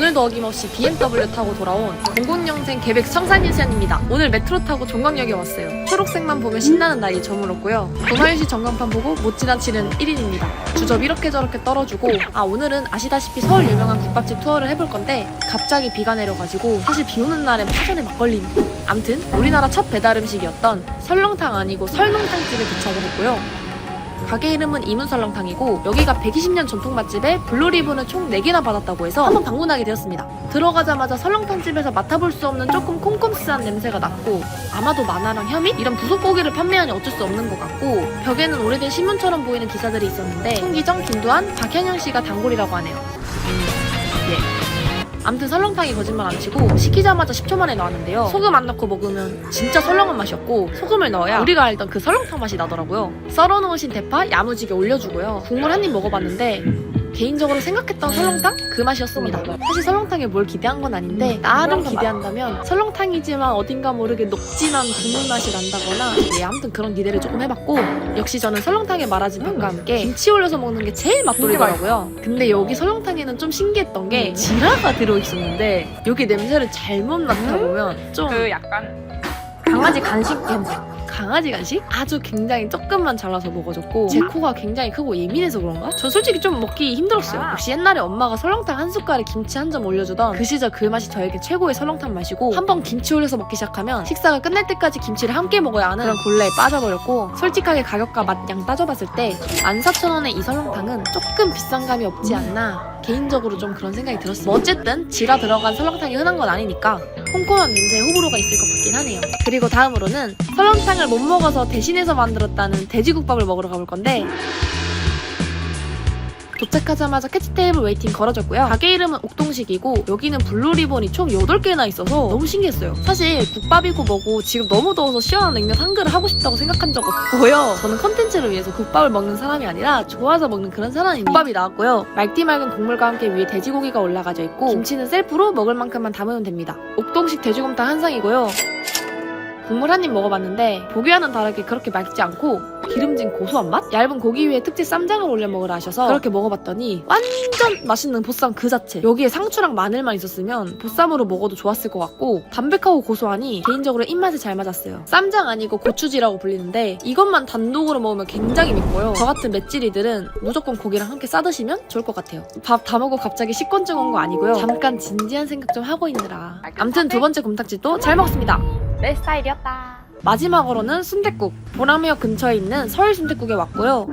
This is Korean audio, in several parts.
오늘도 어김없이 BMW 타고 돌아온 00년생 계백 청산유시안입니다. 오늘 메트로 타고 종강역에 왔어요. 초록색만 보면 신나는 나이에 저물었고요. 동아일시 전광판 보고 못 지나치는 1인입니다. 주접 이렇게 저렇게 떨어주고 오늘은 아시다시피 서울 유명한 국밥집 투어를 해볼 건데 갑자기 비가 내려가지고 사실 비 오는 날엔 파전에 막걸리입니다. 암튼 우리나라 첫 배달 음식이었던 설렁탕 아니고 설렁탕집에 도착을 했고요. 가게 이름은 이문설렁탕이고 여기가 120년 전통 맛집에 블루리본을 총 4개나 받았다고 해서 한번 방문하게 되었습니다. 들어가자마자 설렁탕집에서 맡아볼 수 없는 조금 콤콤스한 냄새가 났고 아마도 마나랑 혀미? 이런 부속고기를 판매하니 어쩔 수 없는 것 같고 벽에는 오래된 신문처럼 보이는 기사들이 있었는데 송기정, 김두한, 박현영씨가 단골이라고 하네요. 암튼 설렁탕이 거짓말 안 치고 시키자마자 10초 만에 나왔는데요. 소금 안 넣고 먹으면 진짜 설렁한 맛이었고 소금을 넣어야 우리가 알던 그 설렁탕 맛이 나더라고요. 썰어놓으신 대파 야무지게 올려주고요. 국물 한 입 먹어봤는데 개인적으로 생각했던 설렁탕? 그 맛이었습니다. 사실 설렁탕에 뭘 기대한 건 아닌데 나름 기대한다면 설렁탕이지만 어딘가 모르게 녹진한 국물 맛이 난다거나 아무튼 그런 기대를 조금 해봤고 역시 저는 설렁탕에 말아진면과 함께 김치 올려서 먹는 게 제일 맛돌이더라고요. 근데 여기 설렁탕에는 좀 신기했던 게 지라가 들어있었는데 여기 냄새를 잘못 맡아보면 좀 약간 강아지 간식 냄새. 강아지 간식? 아주 굉장히 조금만 잘라서 먹어줬고 제 코가 굉장히 크고 예민해서 그런가? 저 솔직히 좀 먹기 힘들었어요. 역시 옛날에 엄마가 설렁탕 한 숟갈에 김치 한 점 올려주던 그 시절 그 맛이 저에게 최고의 설렁탕 맛이고 한번 김치 올려서 먹기 시작하면 식사가 끝날 때까지 김치를 함께 먹어야 하는 그런 곤라에 빠져버렸고 솔직하게 가격과 맛 양 따져봤을 때 14,000원의 이 설렁탕은 조금 비싼 감이 없지 않나 개인적으로 좀 그런 생각이 들었어요. 뭐 어쨌든 지라 들어간 설렁탕이 흔한 건 아니니까 콩콩한 냄새의 호불호가 있을 것 같긴 하네요. 그리고 다음으로는 설렁탕을 못 먹어서 대신해서 만들었다는 돼지국밥을 먹으러 가볼 건데 도착하자마자 캐치테이블 웨이팅 걸어줬고요. 가게 이름은 옥동식이고 여기는 블루리본이 총 8개나 있어서 너무 신기했어요. 사실 국밥이고 뭐고 지금 너무 더워서 시원한 냉면 한 그릇 하고 싶다고 생각한 적 없고요. 저는 컨텐츠를 위해서 국밥을 먹는 사람이 아니라 좋아서 먹는 그런 사람입니다. 국밥이 나왔고요. 맑디 맑은 국물과 함께 위에 돼지고기가 올라가져 있고 김치는 셀프로 먹을 만큼만 담으면 됩니다. 옥동식 돼지곰탕 한 상이고요. 국물 한 입 먹어봤는데 보기와는 다르게 그렇게 맑지 않고 기름진 고소한 맛? 얇은 고기 위에 특제 쌈장을 올려 먹으라 하셔서 그렇게 먹어봤더니 완전 맛있는 보쌈 그 자체. 여기에 상추랑 마늘만 있었으면 보쌈으로 먹어도 좋았을 것 같고 담백하고 고소하니 개인적으로 입맛에 잘 맞았어요. 쌈장 아니고 고추지라고 불리는데 이것만 단독으로 먹으면 굉장히 맵고요. 저 같은 맷찔이들은 무조건 고기랑 함께 싸드시면 좋을 것 같아요. 밥 다 먹고 갑자기 식곤증 온 거 아니고요. 잠깐 진지한 생각 좀 하고 있느라. 암튼 두 번째 곰탕집도 잘 먹었습니다. 내 스타일이었다. 마지막으로는 순댓국. 보람역 근처에 있는 서울 순댓국에 왔고요.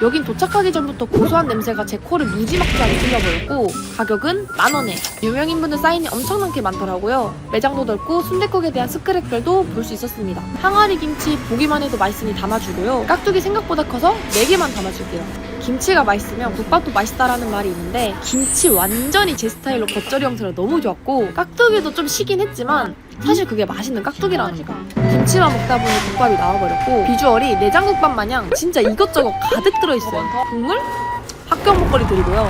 여긴 도착하기 전부터 고소한 냄새가 제 코를 무지막지하게 찔러버렸고 가격은 10,000원에 유명인분들 사인이 엄청나게 많더라고요. 매장도 넓고 순댓국에 대한 스크랩들도 볼 수 있었습니다. 항아리 김치 보기만 해도 맛있으니 담아주고요. 깍두기 생각보다 커서 4개만 담아줄게요. 김치가 맛있으면 국밥도 맛있다라는 말이 있는데 김치 완전히 제 스타일로 겉절이 형태로 너무 좋았고 깍두기도 좀 시긴 했지만 사실 그게 맛있는 깍두기라는 거. 김치만 먹다 보니 국밥이 나와버렸고 비주얼이 내장국밥 마냥 진짜 이것저것 가득 들어있어요. 국물? 합격 먹거리 드리고요.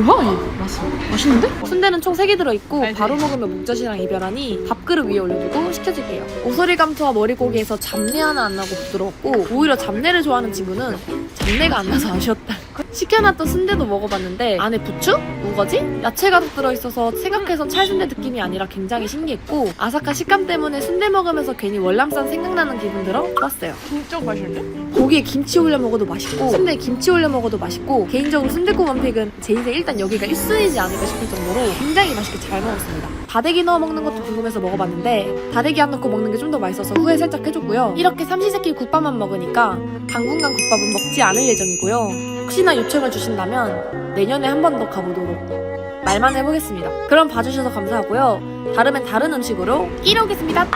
뭐야 이 맛있는데? 순대는 총 3개 들어있고 바로 먹으면 목젖이랑 이별하니 밥그릇 위에 올려두고 시켜줄게요. 오소리 감투와 머리고기에서 잡내 하나 안 나고 부드럽고 오히려 잡내를 좋아하는 친구는 잡내가 안 나서 아쉬웠다. 시켜놨던 순대도 먹어봤는데 안에 부추? 우거지? 야채 가득 들어있어서 생각해선 찰순대 느낌이 아니라 굉장히 신기했고 아삭한 식감 때문에 순대 먹으면서 괜히 월남산 생각나는 기분 들어 좋았어요. 진짜 맛있는데? 고기에 김치 올려 먹어도 맛있고 순대에 김치 올려 먹어도 맛있고 개인적으로 순댓국 원픽은 제 인생 일단 여기가 1순위지 않을까 싶을 정도로 굉장히 맛있게 잘 먹었습니다. 다대기 넣어 먹는 것도 궁금해서 먹어봤는데 다대기 안 넣고 먹는 게 좀 더 맛있어서 후회 살짝 해줬고요. 이렇게 삼시세끼 국밥만 먹으니까 당분간 국밥은 먹지 않을 예정이고요. 혹시나 요청을 주신다면 내년에 한 번 더 가보도록 말만 해보겠습니다. 그럼 봐주셔서 감사하고요. 다르면 다른 음식으로 끼러 오겠습니다.